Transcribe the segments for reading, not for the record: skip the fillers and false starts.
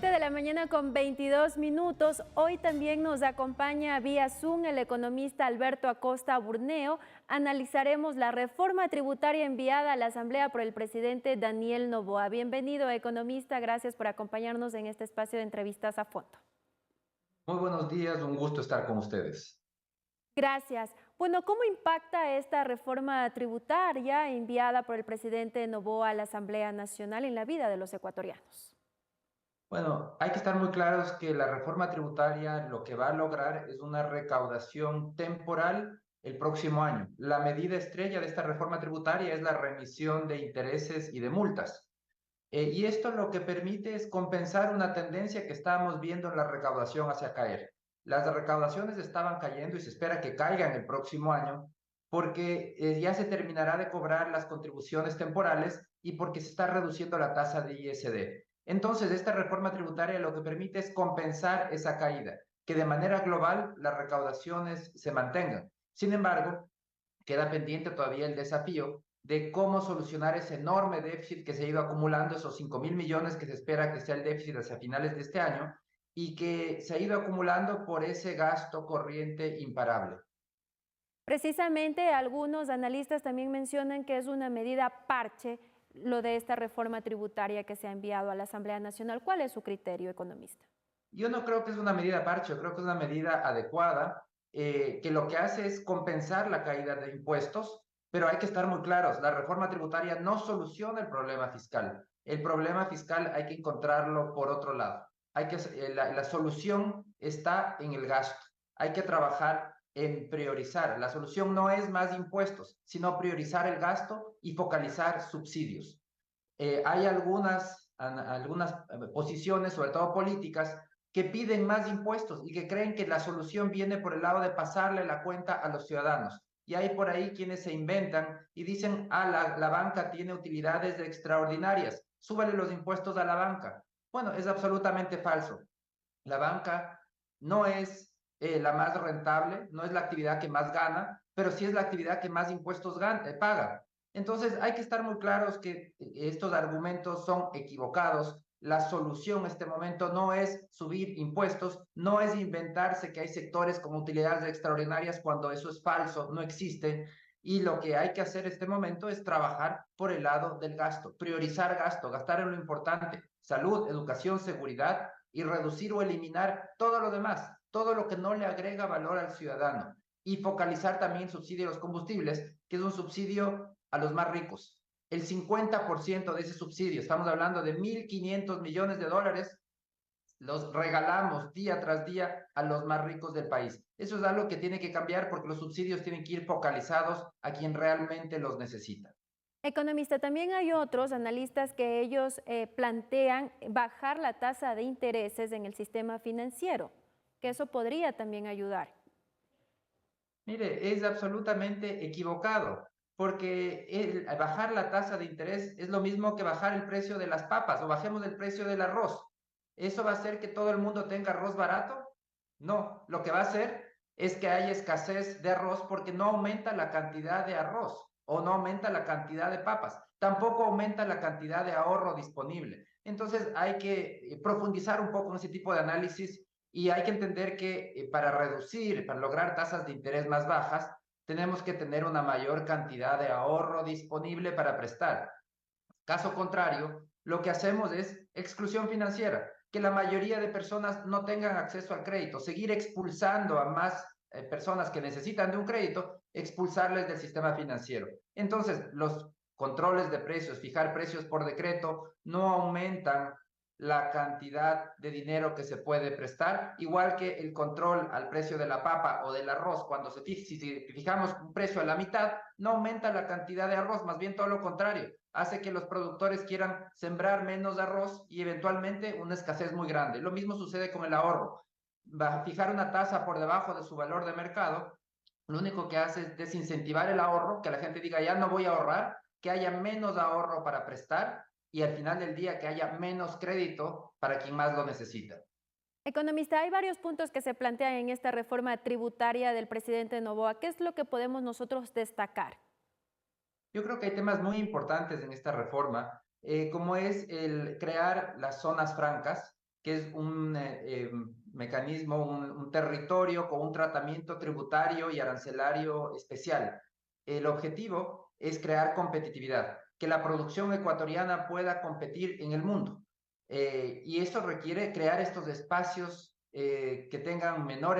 7 de la mañana con 22 minutos. Hoy también nos acompaña vía Zoom el economista Alberto Acosta Burneo. Analizaremos la reforma tributaria enviada a la Asamblea por el presidente Daniel Noboa. Bienvenido, economista. Gracias por acompañarnos en este espacio de entrevistas a fondo. Muy buenos días, un gusto estar con ustedes. Gracias. Bueno, ¿cómo impacta esta reforma tributaria enviada por el presidente Noboa a la Asamblea Nacional en la vida de los ecuatorianos? Bueno, hay que estar muy claros que la reforma tributaria lo que va a lograr es una recaudación temporal el próximo año. La medida estrella de esta reforma tributaria es la remisión de intereses y de multas. Y esto lo que permite es compensar una tendencia que estábamos viendo en la recaudación hacia caer. Las recaudaciones estaban cayendo y se espera que caigan el próximo año porque ya se terminará de cobrar las contribuciones temporales y porque se está reduciendo la tasa de ISD. Entonces, esta reforma tributaria lo que permite es compensar esa caída, que de manera global las recaudaciones se mantengan. Sin embargo, queda pendiente todavía el desafío de cómo solucionar ese enorme déficit que se ha ido acumulando, esos 5.000 millones que se espera que sea el déficit hacia finales de este año y que se ha ido acumulando por ese gasto corriente imparable. Precisamente algunos analistas también mencionan que es una medida parche lo de esta reforma tributaria que se ha enviado a la Asamblea Nacional. ¿Cuál es su criterio, economista? Yo no creo que es una medida parche, yo creo que es una medida adecuada, que lo que hace es compensar la caída de impuestos, pero hay que estar muy claros, la reforma tributaria no soluciona el problema fiscal. El problema fiscal hay que encontrarlo por otro lado. La solución está en el gasto. Hay que trabajar en priorizar. La solución no es más impuestos, sino priorizar el gasto y focalizar subsidios. Hay algunas posiciones, sobre todo políticas, que piden más impuestos y que creen que la solución viene por el lado de pasarle la cuenta a los ciudadanos. Y hay por ahí quienes se inventan y dicen, la banca tiene utilidades extraordinarias, súbale los impuestos a la banca. Bueno, es absolutamente falso. La banca no es la más rentable, no es la actividad que más gana, pero sí es la actividad que más impuestos paga. Entonces hay que estar muy claros que estos argumentos son equivocados. La solución en este momento no es subir impuestos, no es inventarse que hay sectores con utilidades extraordinarias cuando eso es falso, no existe. Y lo que hay que hacer en este momento es trabajar por el lado del gasto, priorizar gasto, gastar en lo importante, salud, educación, seguridad, y reducir o eliminar todo lo demás, todo lo que no le agrega valor al ciudadano. Y focalizar también el subsidio a los combustibles, que es un subsidio a los más ricos. El 50% de ese subsidio, estamos hablando de 1.500 millones de dólares, los regalamos día tras día a los más ricos del país. Eso es algo que tiene que cambiar porque los subsidios tienen que ir focalizados a quien realmente los necesita. Economista, también hay otros analistas que ellos plantean bajar la tasa de intereses en el sistema financiero, que eso podría también ayudar. Mire, es absolutamente equivocado, porque bajar la tasa de interés es lo mismo que bajar el precio de las papas o bajemos el precio del arroz. ¿Eso va a hacer que todo el mundo tenga arroz barato? No, lo que va a hacer es que haya escasez de arroz porque no aumenta la cantidad de arroz o no aumenta la cantidad de papas, tampoco aumenta la cantidad de ahorro disponible. Entonces hay que profundizar un poco en ese tipo de análisis y hay que entender que para lograr tasas de interés más bajas, tenemos que tener una mayor cantidad de ahorro disponible para prestar. Caso contrario, lo que hacemos es exclusión financiera, que la mayoría de personas no tengan acceso al crédito, seguir expulsando a más personas que necesitan de un crédito, expulsarles del sistema financiero. Entonces, los controles de precios, fijar precios por decreto, no aumentan la cantidad de dinero que se puede prestar, igual que el control al precio de la papa o del arroz, cuando si fijamos un precio a la mitad, no aumenta la cantidad de arroz, más bien todo lo contrario, hace que los productores quieran sembrar menos arroz y eventualmente una escasez muy grande. Lo mismo sucede con el ahorro. Fijar una tasa por debajo de su valor de mercado, lo único que hace es desincentivar el ahorro, que la gente diga, ya no voy a ahorrar, que haya menos ahorro para prestar y al final del día que haya menos crédito para quien más lo necesita. Economista, hay varios puntos que se plantean en esta reforma tributaria del presidente Noboa. ¿Qué es lo que podemos nosotros destacar? Yo creo que hay temas muy importantes en esta reforma, como es el crear las zonas francas. que es un mecanismo, un territorio con un tratamiento tributario y arancelario especial. El objetivo es crear competitividad, que la producción ecuatoriana pueda competir en el mundo. Y eso requiere crear estos espacios que tengan menor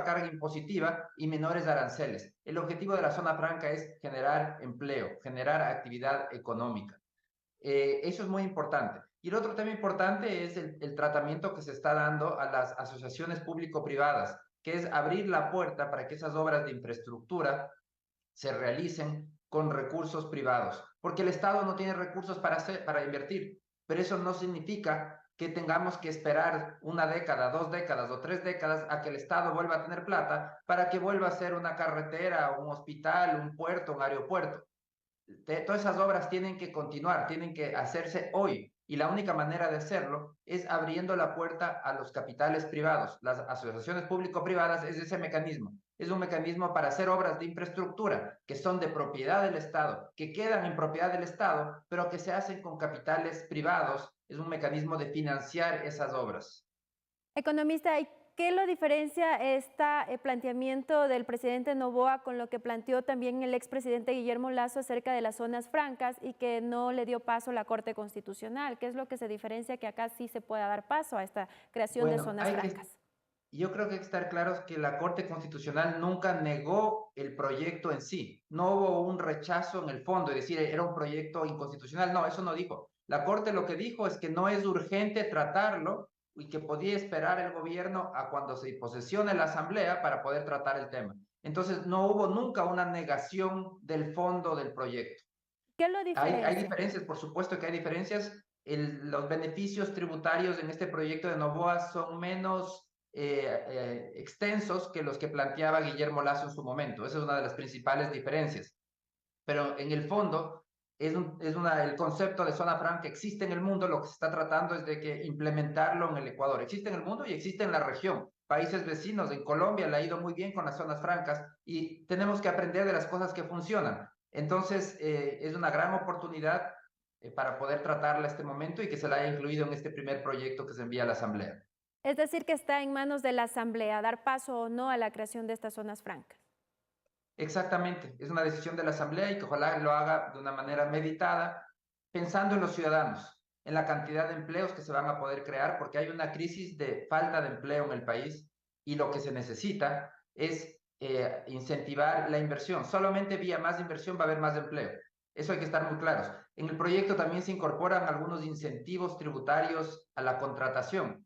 carga impositiva y menores aranceles. El objetivo de la zona franca es generar empleo, generar actividad económica. Eso es muy importante. Y el otro tema importante es el tratamiento que se está dando a las asociaciones público-privadas, que es abrir la puerta para que esas obras de infraestructura se realicen con recursos privados, porque el Estado no tiene recursos para invertir, pero eso no significa que tengamos que esperar una década, 2 décadas o 3 décadas a que el Estado vuelva a tener plata para que vuelva a ser una carretera, un hospital, un puerto, un aeropuerto. Todas esas obras tienen que continuar, tienen que hacerse hoy. Y la única manera de hacerlo es abriendo la puerta a los capitales privados. Las asociaciones público-privadas es ese mecanismo. Es un mecanismo para hacer obras de infraestructura que son de propiedad del Estado, que quedan en propiedad del Estado, pero que se hacen con capitales privados. Es un mecanismo de financiar esas obras. Economista, ¿y qué lo diferencia este planteamiento del presidente Noboa con lo que planteó también el expresidente Guillermo Lasso acerca de las zonas francas y que no le dio paso a la Corte Constitucional? ¿Qué es lo que se diferencia que acá sí se pueda dar paso a esta creación de Bueno, zonas francas? yo creo que hay que estar claros que la Corte Constitucional nunca negó el proyecto en sí. No hubo un rechazo en el fondo, es decir, era un proyecto inconstitucional. No, eso no dijo. La Corte lo que dijo es que no es urgente tratarlo y que podía esperar el gobierno a cuando se posesione la Asamblea para poder tratar el tema. Entonces, no hubo nunca una negación del fondo del proyecto. ¿Qué lo Hay diferencia? diferencias, por supuesto que hay diferencias. Los beneficios tributarios en este proyecto de Novoa son menos extensos que los que planteaba Guillermo Lasso en su momento. Esa es una de las principales diferencias. Pero en el fondo, el concepto de zona franca existe en el mundo. Lo que se está tratando es de que implementarlo en el Ecuador. Existe en el mundo y existe en la región. Países vecinos, en Colombia le ha ido muy bien con las zonas francas y tenemos que aprender de las cosas que funcionan. Entonces, es una gran oportunidad para poder tratarla este momento y que se la haya incluido en este primer proyecto que se envía a la Asamblea. Es decir, que está en manos de la Asamblea dar paso o no a la creación de estas zonas francas. Exactamente, es una decisión de la Asamblea y que ojalá lo haga de una manera meditada, pensando en los ciudadanos, en la cantidad de empleos que se van a poder crear, porque hay una crisis de falta de empleo en el país y lo que se necesita es incentivar la inversión. Solamente vía más inversión va a haber más empleo. Eso hay que estar muy claros. En el proyecto también se incorporan algunos incentivos tributarios a la contratación.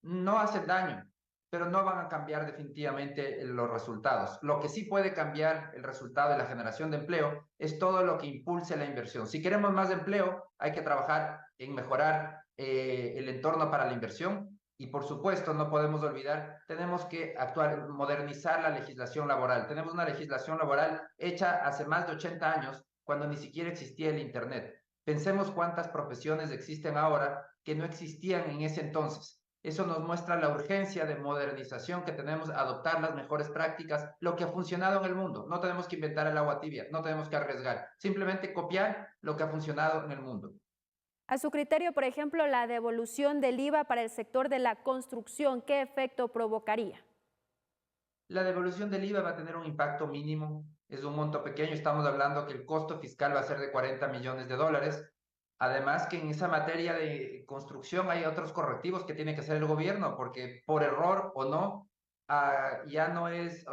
No hacen daño, pero no van a cambiar definitivamente los resultados. Lo que sí puede cambiar el resultado de la generación de empleo es todo lo que impulse la inversión. Si queremos más empleo, hay que trabajar en mejorar el entorno para la inversión y, por supuesto, no podemos olvidar, tenemos que actuar, modernizar la legislación laboral. Tenemos una legislación laboral hecha hace más de 80 años, cuando ni siquiera existía el Internet. Pensemos cuántas profesiones existen ahora que no existían en ese entonces. Eso nos muestra la urgencia de modernización que tenemos, adoptar las mejores prácticas, lo que ha funcionado en el mundo. No tenemos que inventar el agua tibia, no tenemos que arriesgar, simplemente copiar lo que ha funcionado en el mundo. A su criterio, por ejemplo, la devolución del IVA para el sector de la construcción, ¿qué efecto provocaría? La devolución del IVA va a tener un impacto mínimo, es un monto pequeño, estamos hablando que el costo fiscal va a ser de 40 millones de dólares. Además que en esa materia de construcción hay otros correctivos que tiene que hacer el gobierno, porque por error o no, ya no es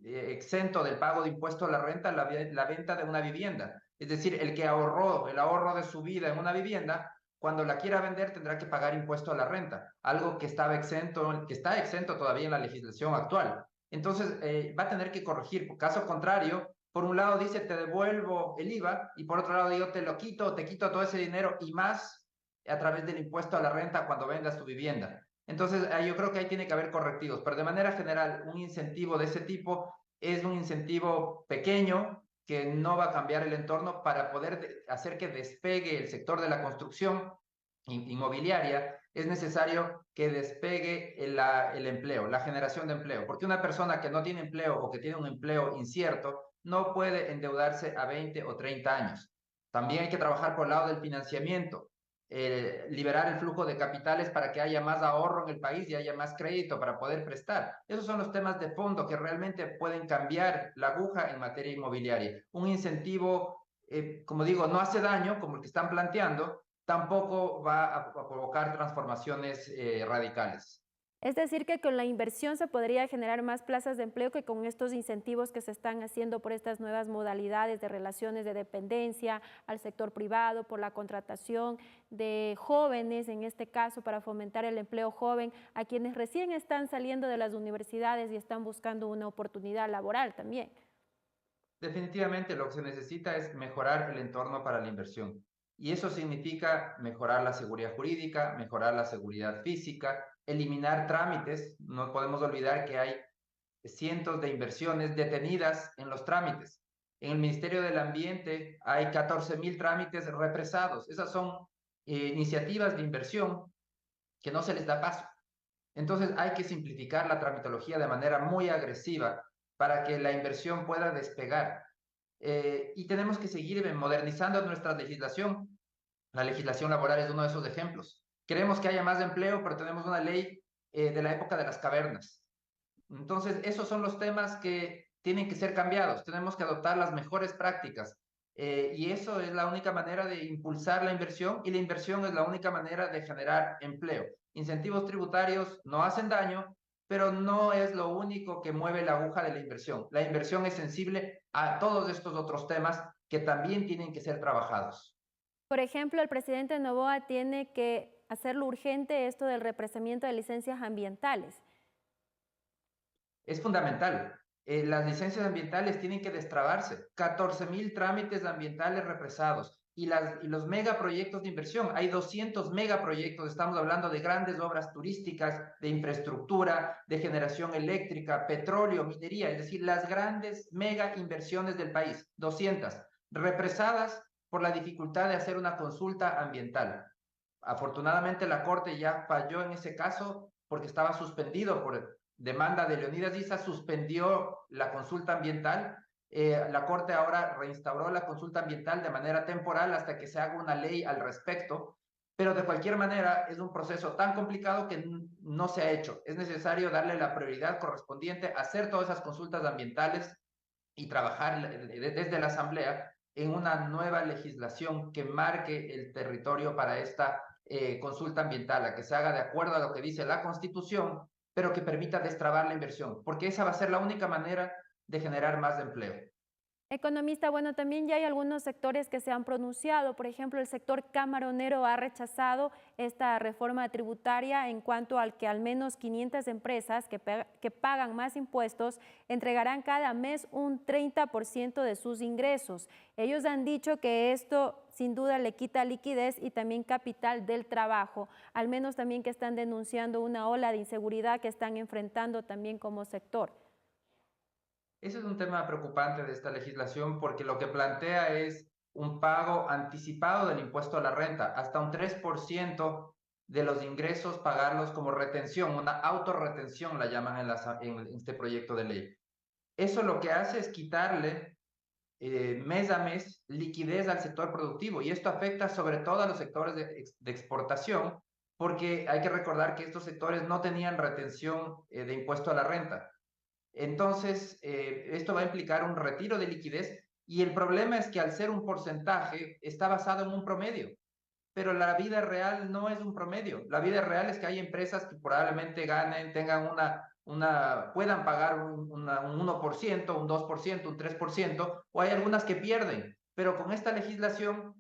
exento del pago de impuesto a la renta la venta de una vivienda. Es decir, el que ahorró el ahorro de su vida en una vivienda, cuando la quiera vender tendrá que pagar impuesto a la renta, algo que estaba exento, que está exento todavía en la legislación actual. Entonces, va a tener que corregir. Por caso contrario, por un lado dice te devuelvo el IVA y por otro lado digo te quito todo ese dinero y más a través del impuesto a la renta cuando vendas tu vivienda. Entonces, yo creo que ahí tiene que haber correctivos, pero de manera general, un incentivo de ese tipo es un incentivo pequeño que no va a cambiar el entorno para poder hacer que despegue el sector de la construcción inmobiliaria. Es necesario que despegue el empleo, la generación de empleo, porque una persona que no tiene empleo o que tiene un empleo incierto no puede endeudarse a 20 o 30 años. También hay que trabajar por el lado del financiamiento. liberar el flujo de capitales para que haya más ahorro en el país y haya más crédito para poder prestar. Esos son los temas de fondo que realmente pueden cambiar la aguja en materia inmobiliaria. Un incentivo, como digo, no hace daño, como el que están planteando, tampoco va a provocar transformaciones radicales. Es decir, que con la inversión se podría generar más plazas de empleo que con estos incentivos que se están haciendo por estas nuevas modalidades de relaciones de dependencia al sector privado, por la contratación de jóvenes, en este caso, para fomentar el empleo joven a quienes recién están saliendo de las universidades y están buscando una oportunidad laboral también. Definitivamente lo que se necesita es mejorar el entorno para la inversión. Y eso significa mejorar la seguridad jurídica, mejorar la seguridad física, eliminar trámites. No podemos olvidar que hay cientos de inversiones detenidas en los trámites. En el Ministerio del Ambiente hay 14.000 trámites represados. Esas son iniciativas de inversión que no se les da paso. Entonces hay que simplificar la tramitología de manera muy agresiva para que la inversión pueda despegar. Y tenemos que seguir modernizando nuestra legislación. La legislación laboral es uno de esos ejemplos. Queremos que haya más empleo, pero tenemos una ley de la época de las cavernas. Entonces, esos son los temas que tienen que ser cambiados. Tenemos que adoptar las mejores prácticas. Y eso es la única manera de impulsar la inversión y la inversión es la única manera de generar empleo. Incentivos tributarios no hacen daño, pero no es lo único que mueve la aguja de la inversión. La inversión es sensible a todos estos otros temas que también tienen que ser trabajados. Por ejemplo, el presidente Noboa tiene que hacerlo urgente esto del represamiento de licencias ambientales. Es fundamental. Las licencias ambientales tienen que destrabarse. 14.000 trámites ambientales represados. Y los megaproyectos de inversión. Hay 200 megaproyectos. Estamos hablando de grandes obras turísticas, de infraestructura, de generación eléctrica, petróleo, minería. Es decir, las grandes mega inversiones del país. 200. Represadas por la dificultad de hacer una consulta ambiental. Afortunadamente la Corte ya falló en ese caso porque estaba suspendido por demanda de Leonidas Issa, suspendió la consulta ambiental. La Corte ahora reinstauró la consulta ambiental de manera temporal hasta que se haga una ley al respecto, pero de cualquier manera es un proceso tan complicado que no se ha hecho. Es necesario darle la prioridad correspondiente, hacer todas esas consultas ambientales y trabajar desde la Asamblea en una nueva legislación que marque el territorio para esta consulta ambiental, a que se haga de acuerdo a lo que dice la Constitución, pero que permita destrabar la inversión, porque esa va a ser la única manera de generar más empleo. Economista, bueno, también ya hay algunos sectores que se han pronunciado. Por ejemplo, el sector camaronero ha rechazado esta reforma tributaria en cuanto al que al menos 500 empresas que pagan más impuestos entregarán cada mes un 30% de sus ingresos. Ellos han dicho que esto sin duda le quita liquidez y también capital del trabajo, al menos también que están denunciando una ola de inseguridad que están enfrentando también como sector. Ese es un tema preocupante de esta legislación porque lo que plantea es un pago anticipado del impuesto a la renta, hasta un 3% de los ingresos pagarlos como retención, una autorretención la llaman en este proyecto de ley. Eso lo que hace es quitarle mes a mes liquidez al sector productivo y esto afecta sobre todo a los sectores de exportación porque hay que recordar que estos sectores no tenían retención de impuesto a la renta. Entonces, esto va a implicar un retiro de liquidez y el problema es que al ser un porcentaje está basado en un promedio, pero la vida real no es un promedio. La vida real es que hay empresas que probablemente ganen, tengan puedan pagar un 1%, un 2%, un 3%, o hay algunas que pierden, pero con esta legislación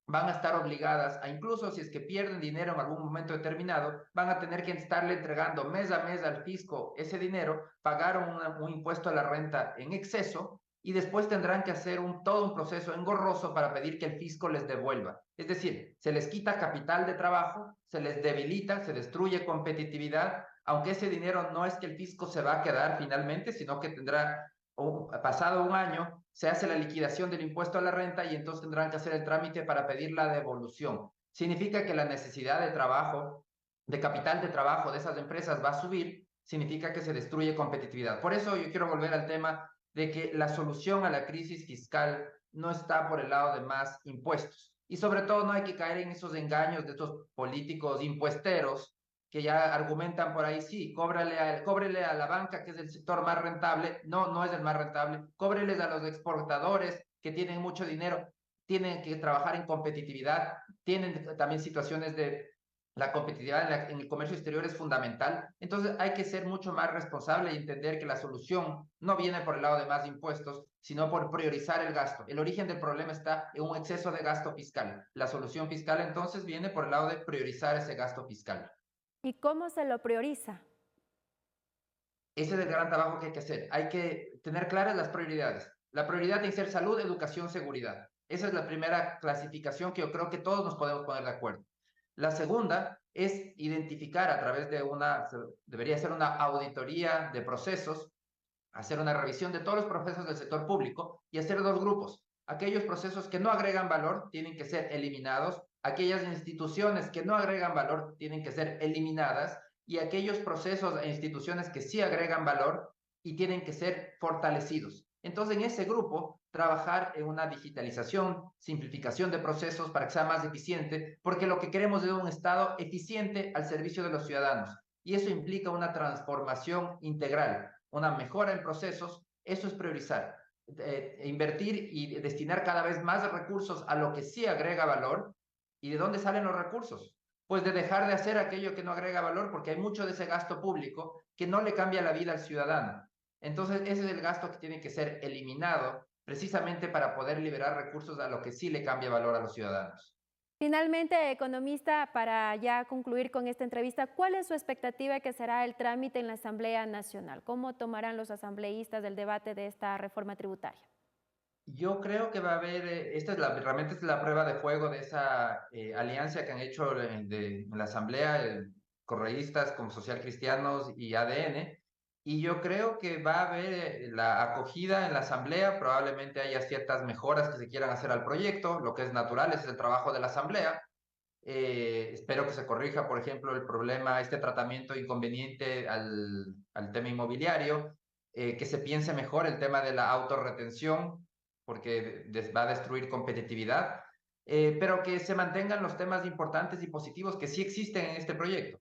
van a estar obligadas a, incluso si es que pierden dinero en algún momento determinado, van a tener que estarle entregando mes a mes al fisco ese dinero, pagar un impuesto a la renta en exceso y después tendrán que hacer todo un proceso engorroso para pedir que el fisco les devuelva. Es decir, se les quita capital de trabajo, se les debilita, se destruye competitividad, aunque ese dinero no es que el fisco se va a quedar finalmente, sino que tendrá, pasado un año, se hace la liquidación del impuesto a la renta y entonces tendrán que hacer el trámite para pedir la devolución. Significa que la necesidad de trabajo, de capital de trabajo de esas empresas va a subir, significa que se destruye competitividad. Por eso yo quiero volver al tema de que la solución a la crisis fiscal no está por el lado de más impuestos. Y sobre todo no hay que caer en esos engaños de estos políticos impuesteros que ya argumentan por ahí, sí, cóbrele a la banca, que es el sector más rentable. No, no es el más rentable. Cóbreles a los exportadores que tienen mucho dinero, tienen que trabajar en competitividad, tienen también situaciones de la competitividad en el comercio exterior es fundamental. Entonces hay que ser mucho más responsable y entender que la solución no viene por el lado de más impuestos, sino por priorizar el gasto. El origen del problema está en un exceso de gasto fiscal. La solución fiscal entonces viene por el lado de priorizar ese gasto fiscal. ¿Y cómo se lo prioriza? Ese es el gran trabajo que hay que hacer. Hay que tener claras las prioridades. La prioridad tiene que ser salud, educación, seguridad. Esa es la primera clasificación que yo creo que todos nos podemos poner de acuerdo. La segunda es identificar a través de debería ser una auditoría de procesos, hacer una revisión de todos los procesos del sector público y hacer dos grupos. Aquellos procesos que no agregan valor tienen que ser eliminados, aquellas instituciones que no agregan valor tienen que ser eliminadas y aquellos procesos e instituciones que sí agregan valor y tienen que ser fortalecidos. Entonces, en ese grupo, trabajar en una digitalización, simplificación de procesos para que sea más eficiente, porque lo que queremos es un Estado eficiente al servicio de los ciudadanos. Y eso implica una transformación integral, una mejora en procesos. Eso es priorizar. Invertir y destinar cada vez más recursos a lo que sí agrega valor. ¿Y de dónde salen los recursos? Pues de dejar de hacer aquello que no agrega valor, porque hay mucho de ese gasto público que no le cambia la vida al ciudadano. Entonces, ese es el gasto que tiene que ser eliminado precisamente para poder liberar recursos a lo que sí le cambia valor a los ciudadanos. Finalmente, economista, para ya concluir con esta entrevista, ¿cuál es su expectativa que será el trámite en la Asamblea Nacional? ¿Cómo tomarán los asambleístas el debate de esta reforma tributaria? Yo creo que va a haber, realmente esta es la prueba de fuego de esa alianza que han hecho en la Asamblea, correístas como Social Cristianos y ADN, y yo creo que va a haber la acogida en la Asamblea, probablemente haya ciertas mejoras que se quieran hacer al proyecto, lo que es natural, ese es el trabajo de la Asamblea. Espero que se corrija, por ejemplo, el problema, este tratamiento inconveniente al tema inmobiliario, que se piense mejor el tema de la autorretención, porque va a destruir competitividad, pero que se mantengan los temas importantes y positivos que sí existen en este proyecto.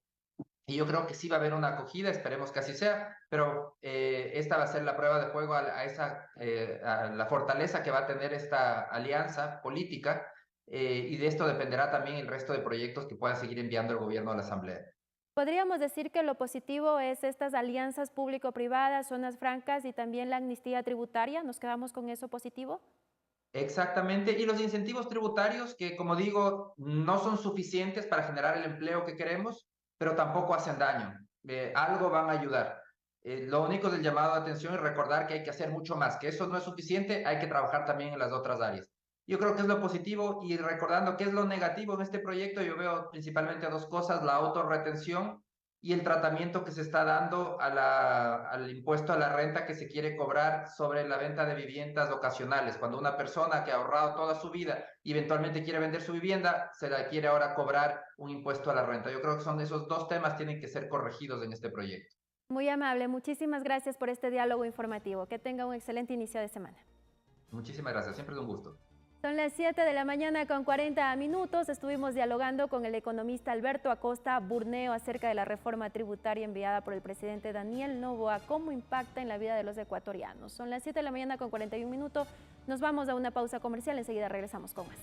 Y yo creo que sí va a haber una acogida, esperemos que así sea, pero esta va a ser la prueba de fuego a la fortaleza que va a tener esta alianza política, y de esto dependerá también el resto de proyectos que pueda seguir enviando el gobierno a la Asamblea. Podríamos decir que lo positivo es estas alianzas público-privadas, zonas francas y también la amnistía tributaria. ¿Nos quedamos con eso positivo? Exactamente, y los incentivos tributarios que, como digo, no son suficientes para generar el empleo que queremos, pero tampoco hacen daño. Algo van a ayudar. Lo único del llamado de atención es recordar que hay que hacer mucho más, que eso no es suficiente, hay que trabajar también en las otras áreas. Yo creo que es lo positivo y recordando qué es lo negativo en este proyecto, yo veo principalmente dos cosas: la autorretención y el tratamiento que se está dando al impuesto a la renta que se quiere cobrar sobre la venta de viviendas ocasionales. Cuando una persona que ha ahorrado toda su vida y eventualmente quiere vender su vivienda, se la quiere ahora cobrar un impuesto a la renta. Yo creo que son esos dos temas que tienen que ser corregidos en este proyecto. Muy amable, muchísimas gracias por este diálogo informativo. Que tenga un excelente inicio de semana. Muchísimas gracias, siempre es un gusto. Son las 7 de la mañana con 40 minutos. Estuvimos dialogando con el economista Alberto Acosta Burneo acerca de la reforma tributaria enviada por el presidente Daniel Noboa. ¿Cómo impacta en la vida de los ecuatorianos? Son las 7 de la mañana con 41 minutos. Nos vamos a una pausa comercial. Enseguida regresamos con más.